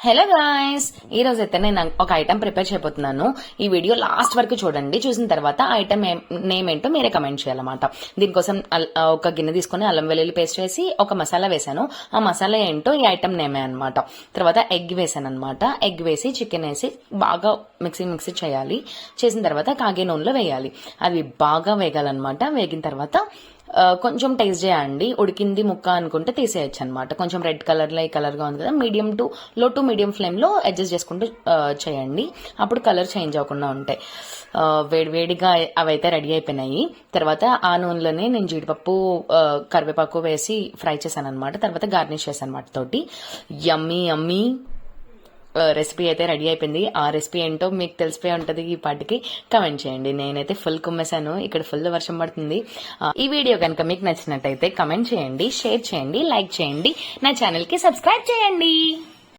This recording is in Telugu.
హలో గాయ్స్, ఈ రోజు అయితే నేను ఒక ఐటమ్ ప్రిపేర్ చేయబోతున్నాను. ఈ వీడియో లాస్ట్ వరకు చూడండి. చూసిన తర్వాత ఐటమ్ నేమ్ ఏంటో మీరే కమెంట్ చేయాలన్నమాట. దీనికోసం ఒక గిన్నె తీసుకుని అల్లం వెల్లుల్లి పేస్ట్ వేసి ఒక మసాలా వేసాను. ఆ మసాలా ఏంటో ఈ ఐటమ్ నేమే అనమాట. తర్వాత ఎగ్ వేసాను అనమాట. ఎగ్ వేసి చికెన్ వేసి బాగా మిక్సీ చేయాలి. చేసిన తర్వాత కాగే నూనెలో వేయాలి. అవి బాగా వేగాలన్నమాట. వేగిన తర్వాత కొంచెం టేస్ట్ చేయండి. ఉడికింది ముక్క అనుకుంటే తీసేయచ్చు అనమాట. కొంచెం రెడ్ కలర్ లో ఈ కలర్ గా ఉంది కదా, లో టు మీడియం ఫ్లేమ్ లో అడ్జస్ట్ చేసుకుంటూ చేయండి. అప్పుడు కలర్ చేంజ్ అవ్వకుండా ఉంటాయి. వేడివేడిగా అవైతే రెడీ అయిపోయినాయి. తర్వాత ఆ నూనెలోనే నేను జీడిపప్పు కరివేపాకు వేసి ఫ్రై చేశాను అనమాట. తర్వాత గార్నిష్ చేశాను అనమాట తోటి. యమ్మీ రెసిపీ అయితే రెడీ అయిపోయింది. ఆ రెసిపీ ఏంటో మీకు తెలిసిపోయి ఉంటది. ఈ పాటికి కమెంట్ చేయండి. నేనైతే ఫుల్ కుమ్మేశాను. ఇక్కడ ఫుల్ వర్షం పడుతుంది. ఈ వీడియో కనుక మీకు నచ్చినట్టయితే కమెంట్ చేయండి, షేర్ చేయండి, లైక్ చేయండి, నా ఛానల్ కి సబ్స్క్రైబ్ చేయండి.